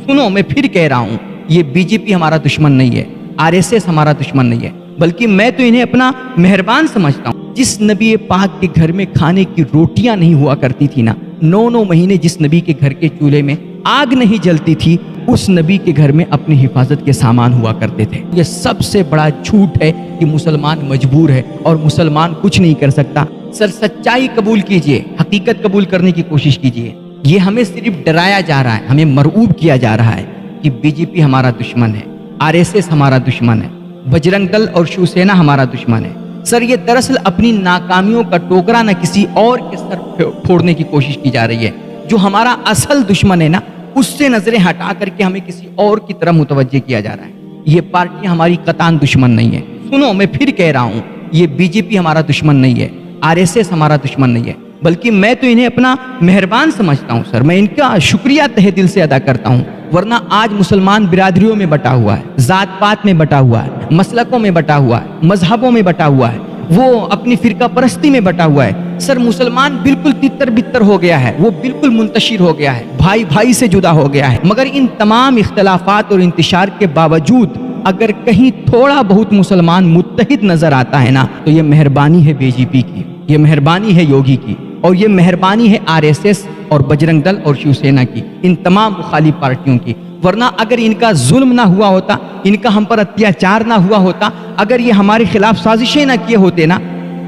सुनो, मैं फिर कह रहा हूं, ये बीजेपी हमारा दुश्मन नहीं है, आरएसएस हमारा दुश्मन नहीं है, बल्कि मैं तो इन्हें अपना मेहरबान समझता हूं। जिस नबी पाक के घर में खाने की रोटियां नहीं हुआ करती थी ना, 9 महीने जिस नबी के घर के चूल्हे में आग नहीं जलती थी, उस नबी के घर में अपनी हिफाजत के सामान हुआ करते थे। ये सबसे बड़ा झूठ है कि मुसलमान मजबूर है और मुसलमान कुछ नहीं कर सकता। सर, सच्चाई कबूल कीजिए, हकीकत कबूल करने की कोशिश कीजिए। ये हमें सिर्फ डराया जा रहा है, हमें मरऊब किया जा रहा है कि बीजेपी हमारा दुश्मन है, आरएसएस हमारा दुश्मन है, बजरंग दल और शिवसेना हमारा दुश्मन है। सर, ये दरअसल अपनी नाकामियों का टोकरा न किसी और के सर फोड़ने की कोशिश की जा रही है। जो हमारा असल दुश्मन है ना, उससे नजरें हटा करके हमें किसी और की तरफ मुतवज्जे किया जा रहा है। ये पार्टी हमारी कतान दुश्मन नहीं है। सुनो, मैं फिर कह रहा हूं, ये बीजेपी हमारा दुश्मन नहीं है, आरएसएस हमारा दुश्मन नहीं है, बल्कि मैं तो इन्हें अपना मेहरबान समझता हूं। सर, मैं इनका शुक्रिया तहे दिल से अदा करता हूं, वरना आज मुसलमान बिरादरियों में बटा हुआ है, जात पात में बटा हुआ है, मसलकों में बटा हुआ है, मजहबों में बटा हुआ है, वो अपनी फिरका परस्ती में बटा हुआ है। सर, मुसलमान बिल्कुल तितर बितर हो गया है, वो बिल्कुल मुंतशिर हो गया है, भाई भाई से जुदा हो गया है। मगर इन तमाम इख्तलाफात और इंतशार के बावजूद अगर कहीं थोड़ा बहुत मुसलमान मुत्तहिद नजर आता है ना, तो ये मेहरबानी है बीजेपी की, ये मेहरबानी है योगी की, और ये मेहरबानी है आरएसएस और बजरंग दल और शिवसेना की, इन तमाम मुखालिफ पार्टियों की। वरना अगर इनका जुल्म ना हुआ होता, इनका हम पर अत्याचार ना हुआ होता, अगर ये हमारे खिलाफ साजिशें ना किए होते ना,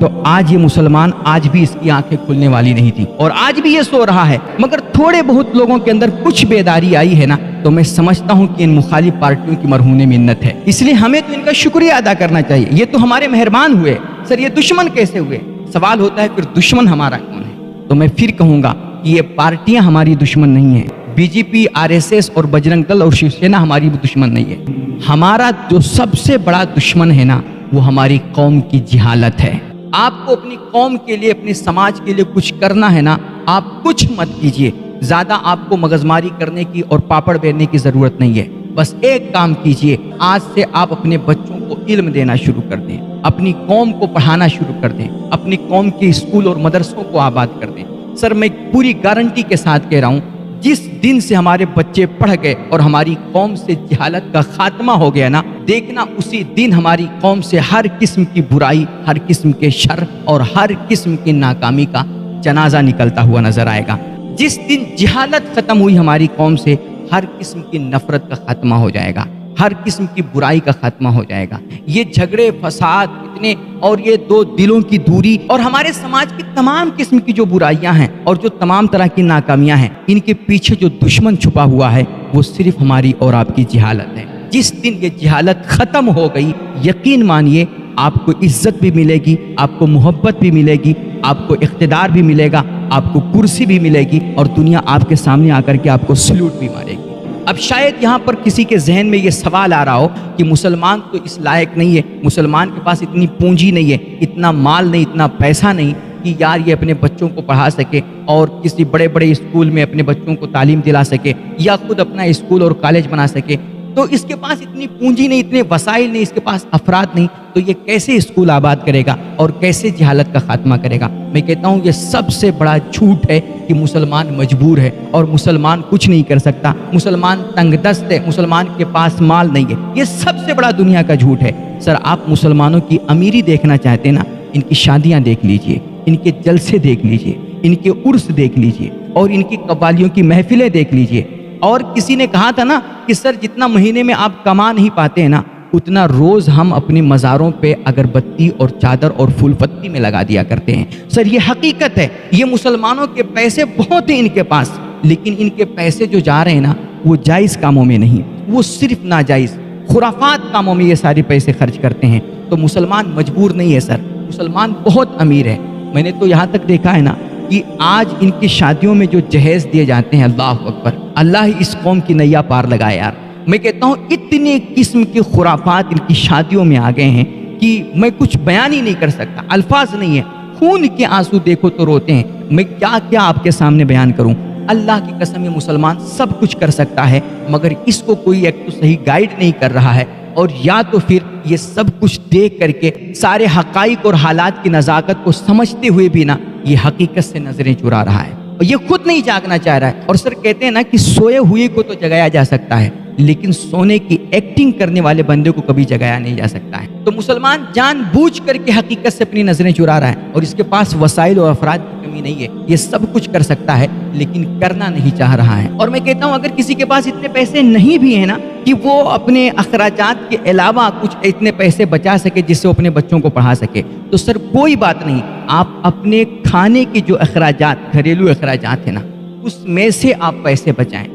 तो आज ये मुसलमान आज भी इसकी आंखें खुलने वाली नहीं थी, और आज भी ये सो रहा है। मगर थोड़े बहुत लोगों के अंदर कुछ बेदारी आई है ना, तो मैं समझता हूं कि इन मुखालिफ पार्टियों की मरहूने मिन्नत है। इसलिए हमें तो इनका शुक्रिया अदा करना चाहिए। ये तो हमारे मेहरबान हुए। सर, ये दुश्मन कैसे हुए? सवाल होता है फिर दुश्मन हमारा कौन है? तो मैं फिर कहूंगा कि ये पार्टियां हमारी दुश्मन नहीं है। बीजेपी, आरएसएस और बजरंग दल और शिवसेना हमारी दुश्मन नहीं है। हमारा जो सबसे बड़ा दुश्मन है ना, वो हमारी कौम की जिहालत है। आपको अपनी कौम के लिए, अपने समाज के लिए कुछ करना है ना, आप कुछ मत कीजिए। ज्यादा आपको मगजमारी करने की और पापड़ बेलने की जरूरत नहीं है। बस एक काम कीजिए, आज से आप अपने बच्चों को इल्म देना शुरू कर दें, अपनी कौम को पढ़ाना शुरू कर दें, अपनी कौम के स्कूल और मदरसों को आबाद कर दें। सर, मैं पूरी गारंटी के साथ कह रहा हूं, जिस दिन से हमारे बच्चे पढ़ गए और हमारी कौम से जहालत का खात्मा हो गया ना, देखना उसी दिन हमारी कौम से हर किस्म की बुराई, हर किस्म के शर और हर किस्म की नाकामी का जनाजा निकलता हुआ नजर आएगा। जिस दिन जहालत खत्म हुई हमारी कौम से, हर किस्म की नफरत का खात्मा हो जाएगा, हर किस्म की बुराई का खात्मा हो जाएगा। ये झगड़े फसाद इतने, और ये दो दिलों की दूरी, और हमारे समाज की तमाम किस्म की जो बुराइयां हैं और जो तमाम तरह की नाकामियां हैं, इनके पीछे जो दुश्मन छुपा हुआ है, वो सिर्फ हमारी और आपकी जिहालत है। जिस दिन ये जिहालत खत्म हो गई, यकीन मानिए आपको इज्जत भी मिलेगी, आपको मोहब्बत भी मिलेगी, आपको इख्तिदार भी मिलेगा, आपको कुर्सी भी मिलेगी, और दुनिया आपके सामने आकर के आपको सल्यूट भी मारेगी। अब शायद यहाँ पर किसी के जहन में ये सवाल आ रहा हो कि मुसलमान तो इस लायक नहीं है, मुसलमान के पास इतनी पूंजी नहीं है, इतना माल नहीं, इतना पैसा नहीं कि यार ये अपने बच्चों को पढ़ा सके और किसी बड़े बड़े स्कूल में अपने बच्चों को तालीम दिला सके, या खुद अपना स्कूल और कॉलेज बना सके। तो इसके पास इतनी पूंजी नहीं, इतने वसाइल नहीं, इसके पास अफराद नहीं, तो ये कैसे स्कूल आबाद करेगा और कैसे जहालत का खात्मा करेगा? मैं कहता हूँ ये सबसे बड़ा झूठ है कि मुसलमान मजबूर है और मुसलमान कुछ नहीं कर सकता, मुसलमान तंगदस्त है, मुसलमान के पास माल नहीं है। ये सबसे बड़ा दुनिया का झूठ है। सर, आप मुसलमानों की अमीरी देखना चाहते हैं ना, इनकी शादियां देख लीजिए, इनके जलसे देख लीजिए, इनके उर्स देख लीजिए, और इनकी कव्वालियों की महफिलें देख लीजिए। और किसी ने कहा था ना कि सर, जितना महीने में आप कमा नहीं पाते हैं ना, उतना रोज हम अपनी मज़ारों पे अगरबत्ती और चादर और फूल पत्ती में लगा दिया करते हैं। सर, ये हकीकत है। ये मुसलमानों के पैसे बहुत हैं इनके पास, लेकिन इनके पैसे जो जा रहे हैं ना, वो जायज़ कामों में नहीं, वो सिर्फ नाजायज़ खुराफात कामों में ये सारे पैसे खर्च करते हैं। तो मुसलमान मजबूर नहीं है सर, मुसलमान बहुत अमीर है। मैंने तो यहाँ तक देखा है ना कि आज इनकी शादियों में जो जहेज दिए जाते हैं, अल्लाह अकबर, अल्लाह ही इस कौम की नैया पार लगाए यार। मैं कहता हूँ इतने किस्म के खुराफात इनकी शादियों में आ गए हैं कि मैं कुछ बयान ही नहीं कर सकता, अल्फाज नहीं है। खून के आंसू देखो तो रोते हैं। मैं क्या क्या आपके सामने बयान करूं। अल्लाह की कसम, ये मुसलमान सब कुछ कर सकता है, मगर इसको कोई एक तो सही गाइड नहीं कर रहा है, और या तो फिर ये सब कुछ देख करके सारे हकाइक और हालात की नज़ाकत को समझते हुए भी ना, ये हकीकत से नजरें चुरा रहा है। یہ خود نہیں جاگنا چاہ رہا ہے. اور سر کہتے ہیں نا کہ سوئے ہوئے کو تو جگایا جا سکتا ہے لیکن سونے کی ایکٹنگ کرنے والے بندے کو کبھی جگایا نہیں جا سکتا ہے. تو مسلمان جان بوجھ کر کے حقیقت سے اپنی نظریں چرا رہا ہے اور اس کے پاس وسائل اور افراد کی کمی نہیں ہے. یہ سب کچھ کر سکتا ہے لیکن کرنا نہیں چاہ رہا ہے. اور میں کہتا ہوں اگر کسی کے پاس اتنے پیسے نہیں بھی ہیں نا کہ وہ اپنے اخراجات کے علاوہ کچھ اتنے پیسے بچا سکے جس سے وہ اپنے بچوں کو پڑھا سکے تو سر کوئی بات نہیں. آپ اپنے کھانے کے جو اخراجات گھریلو اخراجات ہیں نا اس میں سے آپ پیسے بچائیں.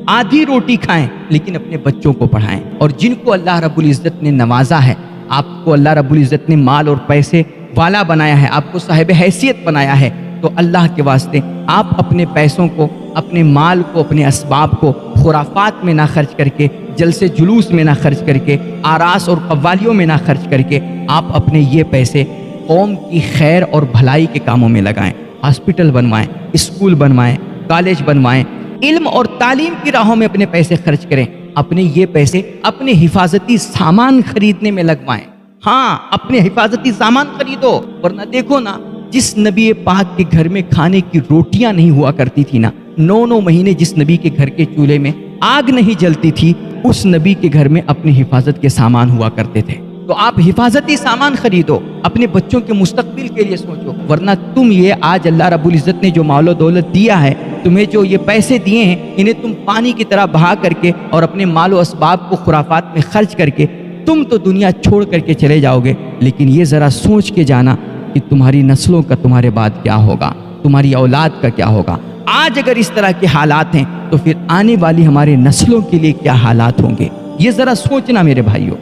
آدھی روٹی کھائیں لیکن اپنے بچوں کو پڑھائیں. اور جن کو اللہ رب العزت نے نوازا ہے, آپ کو اللہ رب العزت نے مال اور پیسے والا بنایا ہے, آپ کو صاحب حیثیت بنایا ہے, تو اللہ کے واسطے آپ اپنے پیسوں کو, اپنے مال کو, اپنے اسباب کو خرافات میں نہ خرچ کر کے, جلسے جلوس میں نہ خرچ کر کے, آراس اور قوالیوں میں نہ خرچ کر کے آپ اپنے یہ پیسے قوم کی خیر اور بھلائی کے کاموں میں لگائیں. ہاسپٹل بنوائیں, اسکول بنوائیں, کالج بنوائیں, علم اور تعلیم کی راہوں میں اپنے پیسے خرچ کریں. اپنے یہ پیسے اپنے حفاظتی سامان خریدنے میں لگوائیں. ہاں, اپنے حفاظتی سامان خریدو. ورنہ دیکھو نا, جس نبی پاک کے گھر میں کھانے کی روٹیاں نہیں ہوا کرتی تھی نا, 9 مہینے جس نبی کے گھر کے چولہے میں آگ نہیں جلتی تھی, اس نبی کے گھر میں اپنی حفاظت کے سامان ہوا کرتے تھے. تو آپ حفاظتی سامان خریدو, اپنے بچوں کے مستقبل کے لیے سوچو. ورنہ تم یہ آج اللہ رب العزت نے جو مال و دولت دیا ہے, تمہیں جو یہ پیسے دیے ہیں, انہیں تم پانی کی طرح بہا کر کے اور اپنے مال و اسباب کو خرافات میں خرچ کر کے تم تو دنیا چھوڑ کر کے چلے جاؤ گے. لیکن یہ ذرا سوچ کے جانا کہ تمہاری نسلوں کا تمہارے بعد کیا ہوگا, تمہاری اولاد کا کیا ہوگا. آج اگر اس طرح کے حالات ہیں تو پھر آنے والی ہمارے نسلوں کے لیے کیا حالات ہوں گے, یہ ذرا سوچنا میرے بھائیوں.